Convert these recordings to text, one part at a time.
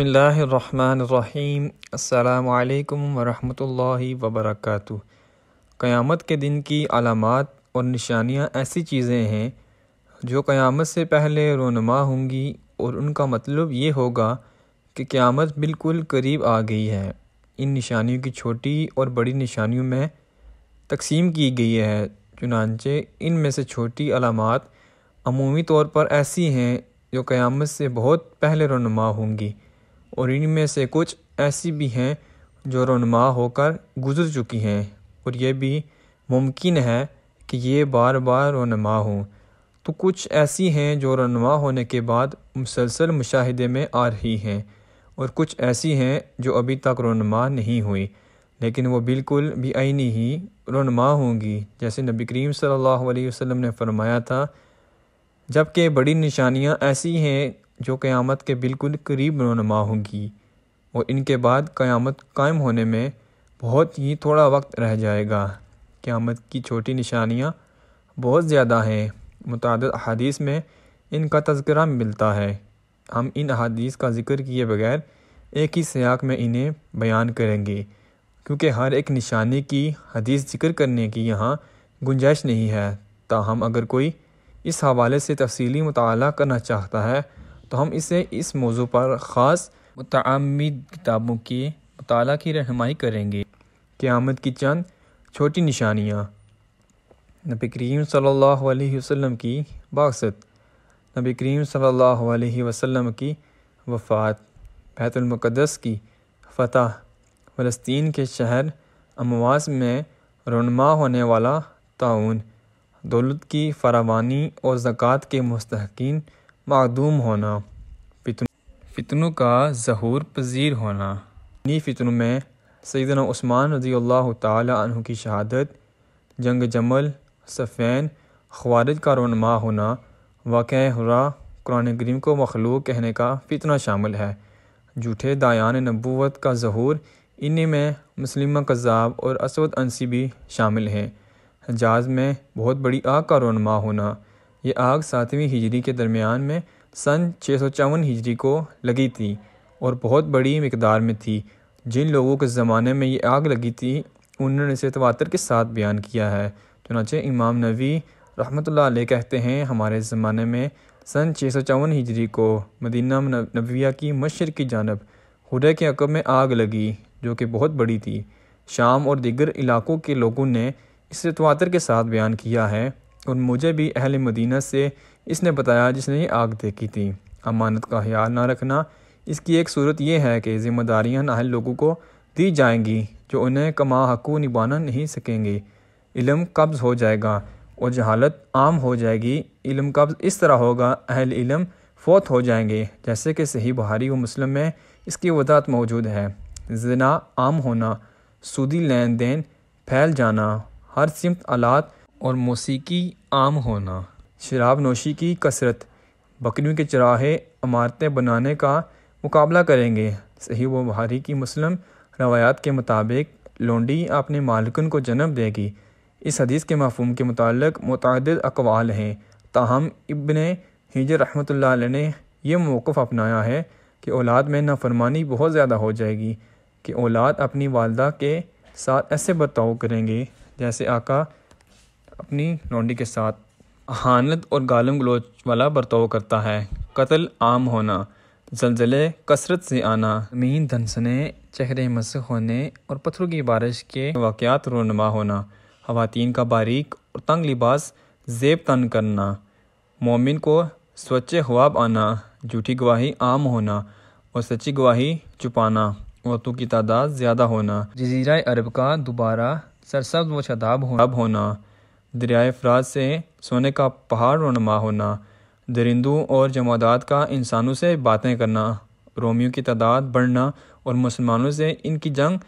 بسم اللہ الرحمن الرحیم۔ السلام علیکم ورحمۃ اللہ وبرکاتہ۔ قیامت کے دن کی علامات اور نشانیاں ایسی چیزیں ہیں جو قیامت سے پہلے رونما ہوں گی، اور ان کا مطلب یہ ہوگا کہ قیامت بالکل قریب آ گئی ہے۔ ان نشانیوں کی چھوٹی اور بڑی نشانیوں میں تقسیم کی گئی ہے، چنانچہ ان میں سے چھوٹی علامات عمومی طور پر ایسی ہیں جو قیامت سے بہت پہلے رونما ہوں گی، اور ان میں سے کچھ ایسی بھی ہیں جو رونما ہو کر گزر چکی ہیں، اور یہ بھی ممکن ہے کہ یہ بار بار رونما ہوں۔ تو کچھ ایسی ہیں جو رونما ہونے کے بعد مسلسل مشاہدے میں آ رہی ہیں، اور کچھ ایسی ہیں جو ابھی تک رونما نہیں ہوئی لیکن وہ بالکل بھی عینی ہی رونما ہوں گی، جیسے نبی کریم صلی اللہ علیہ وسلم نے فرمایا تھا۔ جبکہ بڑی نشانیاں ایسی ہیں جو قیامت کے بالکل قریب رونما ہوں گی، اور ان کے بعد قیامت قائم ہونے میں بہت ہی تھوڑا وقت رہ جائے گا۔ قیامت کی چھوٹی نشانیاں بہت زیادہ ہیں، متعدد احادیث میں ان کا تذکرہ ملتا ہے۔ ہم ان احادیث کا ذکر کیے بغیر ایک ہی سیاق میں انہیں بیان کریں گے، کیونکہ ہر ایک نشانی کی حدیث ذکر کرنے کی یہاں گنجائش نہیں ہے۔ تاہم اگر کوئی اس حوالے سے تفصیلی مطالعہ کرنا چاہتا ہے تو ہم اسے اس موضوع پر خاص متعمد کتابوں کے مطالعہ کی رہنمائی کریں گے۔ قیامت کی چند چھوٹی نشانیاں۔ نبی کریم صلی اللہ علیہ وسلم کی بعثت، نبی کریم صلی اللہ علیہ وسلم کی وفات، بیت المقدس کی فتح، فلسطین کے شہر امواس میں رونما ہونے والا طاعون، دولت کی فراوانی اور زکوٰۃ کے مستحقین معدوم ہونا، فتنوں کا ظہور پذیر ہونا۔ انہی فتنوں میں سیدنا عثمان رضی اللہ تعالی عنہ کی شہادت، جنگ جمل، صفین، خوارج کا رونما ہونا، واقعہ ہرا، قرآن کریم کو مخلوق کہنے کا فتنہ شامل ہے، جھوٹے داعیان نبوت کا ظہور، انہی میں مسلمہ کذاب اور اسود عنسی بھی شامل ہیں۔ حجاز میں بہت بڑی آگ کا رونما ہونا، یہ آگ 7ویں ہجری کے درمیان میں سن 654 ہجری کو لگی تھی اور بہت بڑی مقدار میں تھی۔ جن لوگوں کے زمانے میں یہ آگ لگی تھی انہوں نے اسے تواتر کے ساتھ بیان کیا ہے، چنانچہ امام نووی رحمۃ اللہ علیہ کہتے ہیں ہمارے زمانے میں سن 654 ہجری کو مدینہ نبویہ کی مشرق کی جانب حرہ کے عقب میں آگ لگی جو کہ بہت بڑی تھی۔ شام اور دیگر علاقوں کے لوگوں نے اسے تواتر کے ساتھ بیان کیا ہے، اور مجھے بھی اہل مدینہ سے اس نے بتایا جس نے یہ آگ دیکھی تھی۔ امانت کا خیال نہ رکھنا، اس کی ایک صورت یہ ہے کہ ذمہ داریاں نااہل لوگوں کو دی جائیں گی جو انہیں کما حقوں نبھانا نہیں سکیں گے۔ علم قبض ہو جائے گا اور جہالت عام ہو جائے گی۔ علم قبض اس طرح ہوگا، اہل علم فوت ہو جائیں گے، جیسے کہ صحیح بخاری و مسلم میں اس کی وضاحت موجود ہے۔ زنا عام ہونا، سودی لین دین پھیل جانا، ہر سمت آلات اور موسیقی عام ہونا، شراب نوشی کی کثرت، بکریوں کے چراہے عمارتیں بنانے کا مقابلہ کریں گے۔ صحیح و بخاری کی مسلم روایات کے مطابق لونڈی اپنے مالکن کو جنم دے گی۔ اس حدیث کے مفہوم کے متعلق متعدد اقوال ہیں، تاہم ابن حجر رحمۃ اللہ علیہ نے یہ موقف اپنایا ہے کہ اولاد میں نافرمانی بہت زیادہ ہو جائے گی، کہ اولاد اپنی والدہ کے ساتھ ایسے برتاؤ کریں گے جیسے آقا اپنی لونڈی کے ساتھ اہانت اور گالم گلوچ والا برتاؤ کرتا ہے۔ قتل عام ہونا، زلزلے کثرت سے آنا، زمین دھنسنے، چہرے مسخ ہونے اور پتھروں کی بارش کے واقعات رونما ہونا، خواتین کا باریک اور تنگ لباس زیب تن کرنا، مومن کو سوچے خواب آنا، جھوٹی گواہی عام ہونا اور سچی گواہی چھپانا، عورتوں کی تعداد زیادہ ہونا، جزیرہ عرب کا دوبارہ سرسبز و شاداب ہونا، دریائے فرات سے سونے کا پہاڑ رونما ہونا، درندوں اور جمادات کا انسانوں سے باتیں کرنا، رومیوں کی تعداد بڑھنا اور مسلمانوں سے ان کی جنگ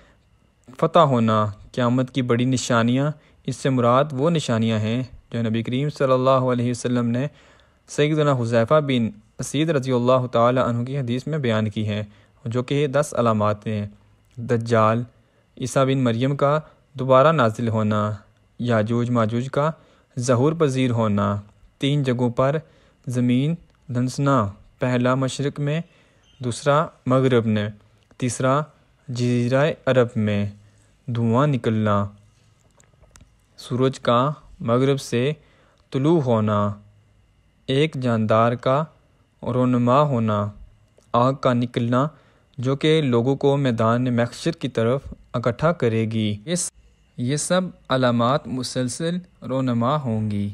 فتح ہونا۔ قیامت کی بڑی نشانیاں، اس سے مراد وہ نشانیاں ہیں جو نبی کریم صلی اللہ علیہ وسلم نے سیدنا حذیفہ بن اسید رضی اللہ تعالی عنہ کی حدیث میں بیان کی ہیں، جو کہ 10 علامات ہیں۔ دجال، عیسیٰ بن مریم کا دوبارہ نازل ہونا، یاجوج ماجوج کا ظہور پذیر ہونا، 3 جگہوں پر زمین دھنسنا، پہلا مشرق میں، دوسرا مغرب میں، تیسرا جزیرہ عرب میں دھواں نکلنا، سورج کا مغرب سے طلوع ہونا، ایک جاندار کا رونما ہونا، آگ کا نکلنا جو کہ لوگوں کو میدان محشر کی طرف اکٹھا کرے گی۔ یہ سب علامات مسلسل رونما ہوں گی۔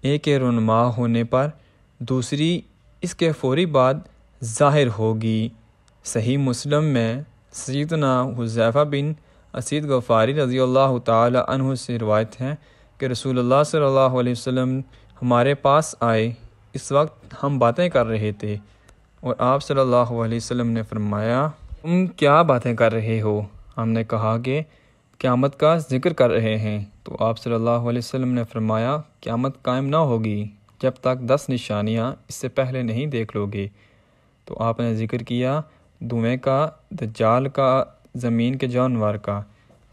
ایک کے رونما ہونے پر دوسری اس کے فوری بعد ظاہر ہوگی۔ صحیح مسلم میں سیدنا حذیفہ بن اسید غفاری رضی اللہ تعالی عنہ سے روایت ہے کہ رسول اللہ صلی اللہ علیہ وسلم ہمارے پاس آئے، اس وقت ہم باتیں کر رہے تھے اور آپ صلی اللہ علیہ وسلم نے فرمایا، تم کیا باتیں کر رہے ہو؟ ہم نے کہا کہ قیامت کا ذکر کر رہے ہیں۔ تو آپ صلی اللہ علیہ وسلم نے فرمایا، قیامت قائم نہ ہوگی جب تک 10 نشانیاں اس سے پہلے نہیں دیکھ لو گے۔ تو آپ نے ذکر کیا دھویں کا، دجال کا، زمین کے جانور کا،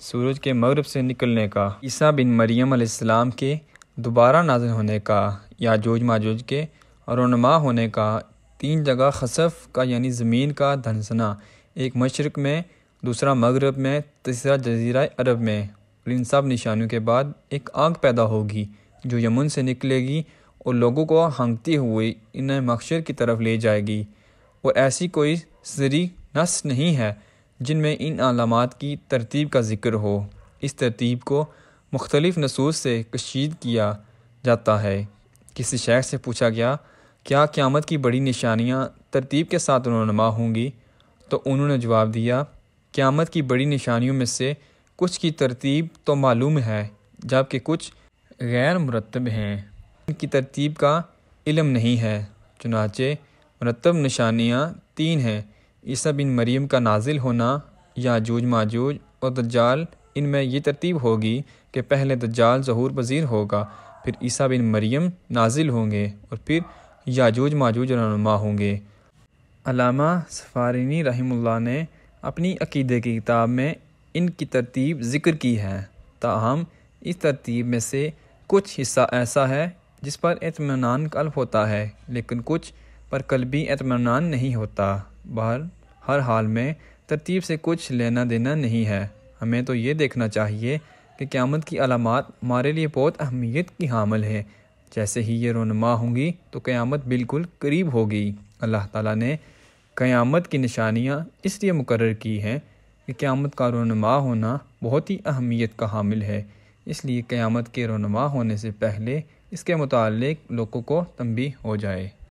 سورج کے مغرب سے نکلنے کا، عیسیٰ بن مریم علیہ السلام کے دوبارہ نازل ہونے کا، یاجوج ماجوج کے رونما ہونے کا، 3 جگہ خسف کا یعنی زمین کا دھنسنا، ایک مشرق میں، دوسرا مغرب میں، تیسرا جزیرہ عرب میں، اور ان سب نشانیوں کے بعد ایک آگ پیدا ہوگی جو یمن سے نکلے گی اور لوگوں کو ہانکتی ہوئی انہیں محشر کی طرف لے جائے گی، اور ایسی کوئی صریح نص نہیں ہے جن میں ان علامات کی ترتیب کا ذکر ہو۔ اس ترتیب کو مختلف نصوص سے کشید کیا جاتا ہے۔ کسی شیخ سے پوچھا گیا، کیا قیامت کی بڑی نشانیاں ترتیب کے ساتھ رونما ہوں گی؟ تو انہوں نے جواب دیا، قیامت کی بڑی نشانیوں میں سے کچھ کی ترتیب تو معلوم ہے جبکہ کچھ غیر مرتب ہیں، ان کی ترتیب کا علم نہیں ہے۔ چنانچہ مرتب نشانیاں 3 ہیں، عیسیٰ بن مریم کا نازل ہونا، یاجوج ماجوج اور دجال۔ ان میں یہ ترتیب ہوگی کہ پہلے دجال ظہور پذیر ہوگا، پھر عیسیٰ بن مریم نازل ہوں گے اور پھر یاجوج ماجوج رونما ہوں گے۔ علامہ سفارینی رحمہ اللہ نے اپنی عقیدے کی کتاب میں ان کی ترتیب ذکر کی ہے، تاہم اس ترتیب میں سے کچھ حصہ ایسا ہے جس پر اطمینان قلب ہوتا ہے لیکن کچھ پر قلبی اطمینان نہیں ہوتا۔ ہر حال میں ترتیب سے کچھ لینا دینا نہیں ہے۔ ہمیں تو یہ دیکھنا چاہیے کہ قیامت کی علامات ہمارے لیے بہت اہمیت کی حامل ہے۔ جیسے ہی یہ رونما ہوں گی تو قیامت بالکل قریب ہوگی۔ اللہ تعالیٰ نے قیامت کی نشانیاں اس لیے مقرر کی ہیں کہ قیامت کا رونما ہونا بہت ہی اہمیت کا حامل ہے، اس لیے قیامت کے رونما ہونے سے پہلے اس کے متعلق لوگوں کو تنبیہ ہو جائے۔